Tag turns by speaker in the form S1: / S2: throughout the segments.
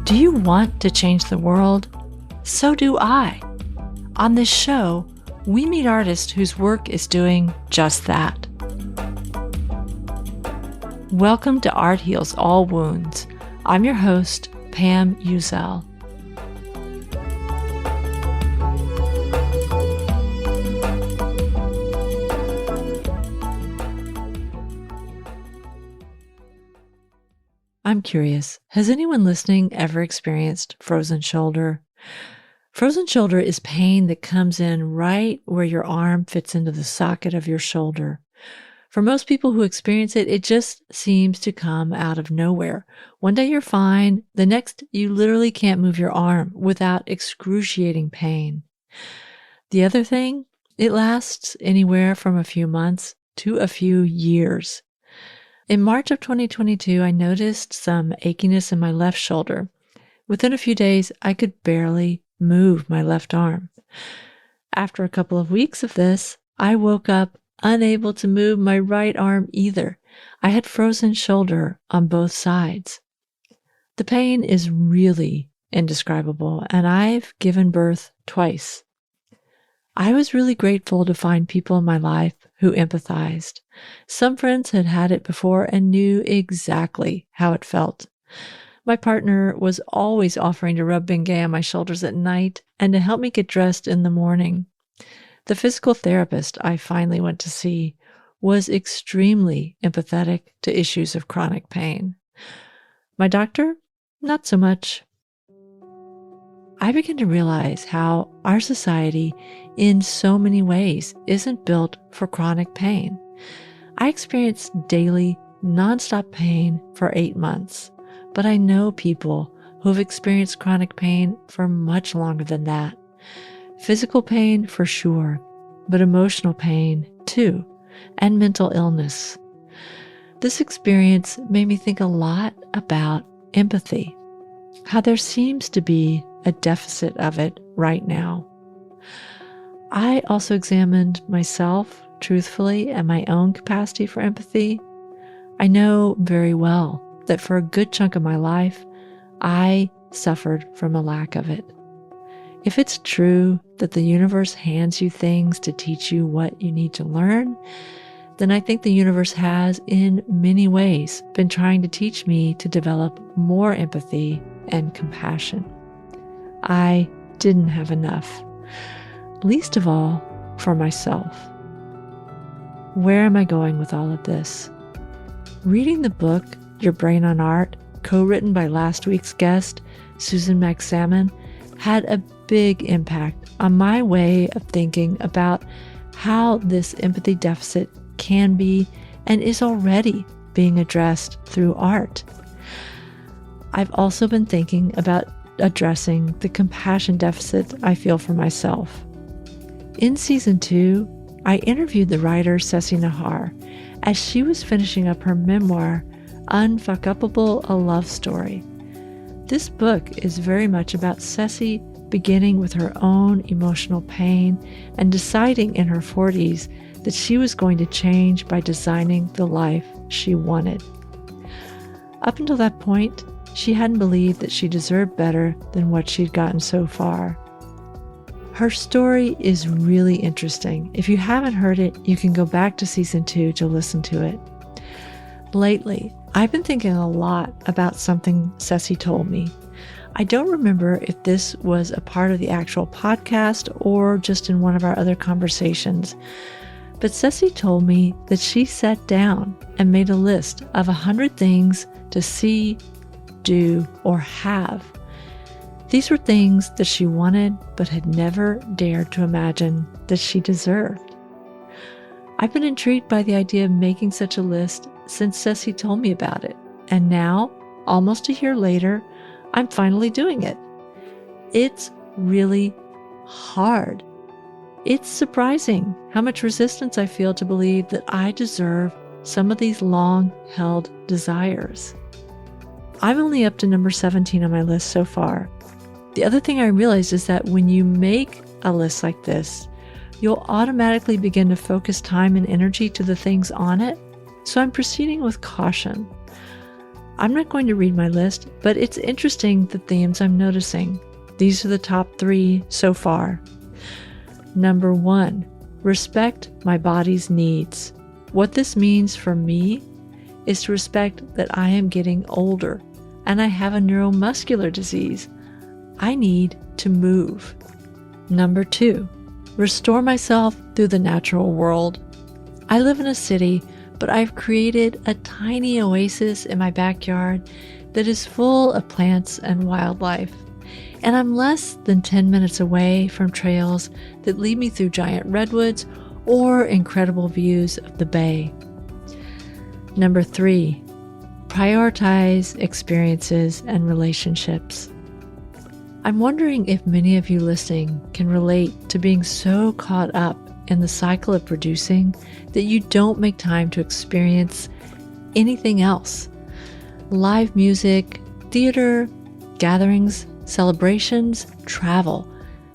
S1: Do you want to change the world? So do I. On this show, we meet artists whose work is doing just that. Welcome to Art Heals All Wounds. I'm your host, Pam Uzel. I'm curious, has anyone listening ever experienced frozen shoulder? Frozen shoulder is pain that comes in right where your arm fits into the socket of your shoulder. For most people who experience it, it just seems to come out of nowhere. One day you're fine, the next you literally can't move your arm without excruciating pain. The other thing, it lasts anywhere from a few months to a few years. In March of 2022, I noticed some achiness in my left shoulder. Within a few days, I could barely move my left arm. After a couple of weeks of this, I woke up unable to move my right arm either. I had frozen shoulder on both sides. The pain is really indescribable, and I've given birth twice. I was really grateful to find people in my life who empathized. Some friends had had it before and knew exactly how it felt. My partner was always offering to rub Bengay on my shoulders at night and to help me get dressed in the morning. The physical therapist I finally went to see was extremely empathetic to issues of chronic pain. My doctor, not so much. I began to realize how our society, in so many ways, isn't built for chronic pain. I experienced daily, nonstop pain for 8 months, but I know people who have experienced chronic pain for much longer than that. Physical pain for sure, but emotional pain too, and mental illness. This experience made me think a lot about empathy, how there seems to be a deficit of it right now. I also examined myself truthfully and my own capacity for empathy. I know very well that for a good chunk of my life, I suffered from a lack of it. If it's true that the universe hands you things to teach you what you need to learn, then I think the universe has, in many ways, been trying to teach me to develop more empathy and compassion. I didn't have enough, least of all for myself. Where am I going with all of this? Reading the book, Your Brain on Art, co-written by last week's guest, Susan Magsamen, had a big impact on my way of thinking about how this empathy deficit can be and is already being addressed through art. I've also been thinking about addressing the compassion deficit I feel for myself. In season 2, I interviewed the writer Ceci Nahar as she was finishing up her memoir, Unfuckupable: A Love Story. This book is very much about Ceci beginning with her own emotional pain and deciding in her 40s that she was going to change by designing the life she wanted. Up until that point, she hadn't believed that she deserved better than what she'd gotten so far. Her story is really interesting. If you haven't heard it, you can go back to season 2 to listen to it. Lately, I've been thinking a lot about something Ceci told me. I don't remember if this was a part of the actual podcast or just in one of our other conversations, but Ceci told me that she sat down and made a list of 100 things to see, do, or have. These were things that she wanted but had never dared to imagine that she deserved. I've been intrigued by the idea of making such a list since Ceci told me about it, and now, almost a year later, I'm finally doing it. It's really hard. It's surprising how much resistance I feel to believe that I deserve some of these long-held desires. I'm only up to number 17 on my list so far. The other thing I realized is that when you make a list like this, you'll automatically begin to focus time and energy to the things on it. So I'm proceeding with caution. I'm not going to read my list, but it's interesting the themes I'm noticing. These are the top 3 so far. Number 1, respect my body's needs. What this means for me is to respect that I am getting older and I have a neuromuscular disease. I need to move. Number 2, restore myself through the natural world. I live in a city, but I've created a tiny oasis in my backyard that is full of plants and wildlife. And I'm less than 10 minutes away from trails that lead me through giant redwoods or incredible views of the bay. Number 3, prioritize experiences and relationships. I'm wondering if many of you listening can relate to being so caught up in the cycle of producing that you don't make time to experience anything else. Live music, theater, gatherings, celebrations, travel.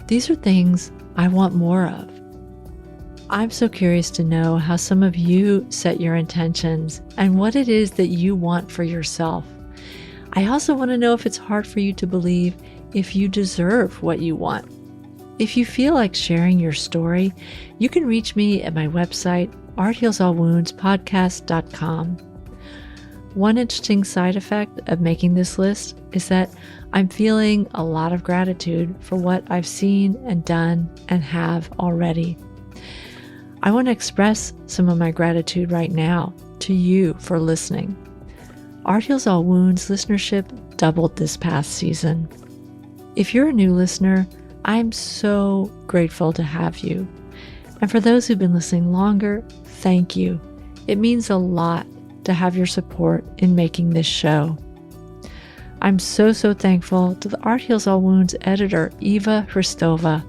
S1: These are things I want more of. I'm so curious to know how some of you set your intentions and what it is that you want for yourself. I also want to know if it's hard for you to believe if you deserve what you want. If you feel like sharing your story, you can reach me at my website, arthealsallwoundspodcast.com. One interesting side effect of making this list is that I'm feeling a lot of gratitude for what I've seen and done and have already. I want to express some of my gratitude right now to you for listening. Art Heals All Wounds listenership doubled this past season. If you're a new listener, I'm so grateful to have you. And for those who've been listening longer, thank you. It means a lot to have your support in making this show. I'm so thankful to the Art Heals All Wounds editor, Eva Hristova.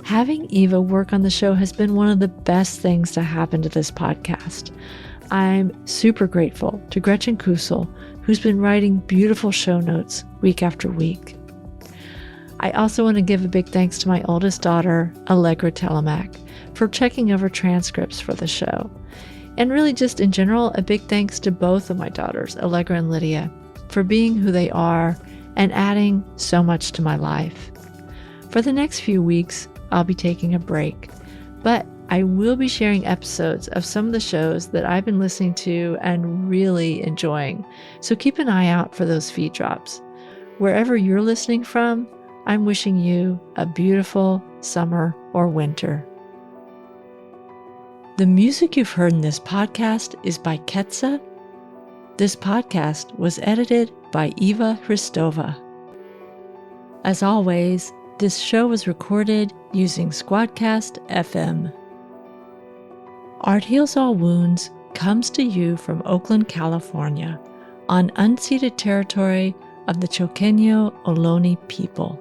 S1: Having Eva work on the show has been one of the best things to happen to this podcast. I'm super grateful to Gretchen Kusel, who's been writing beautiful show notes week after week. I also want to give a big thanks to my oldest daughter, Allegra Telemack, for checking over transcripts for the show. And really just in general, a big thanks to both of my daughters, Allegra and Lydia, for being who they are and adding so much to my life. For the next few weeks, I'll be taking a break, but I will be sharing episodes of some of the shows that I've been listening to and really enjoying. So keep an eye out for those feed drops. Wherever you're listening from, I'm wishing you a beautiful summer or winter. The music you've heard in this podcast is by Ketsa. This podcast was edited by Eva Hristova. As always, this show was recorded using Squadcast FM. Art Heals All Wounds comes to you from Oakland, California, on unceded territory of the Choqueño Ohlone people.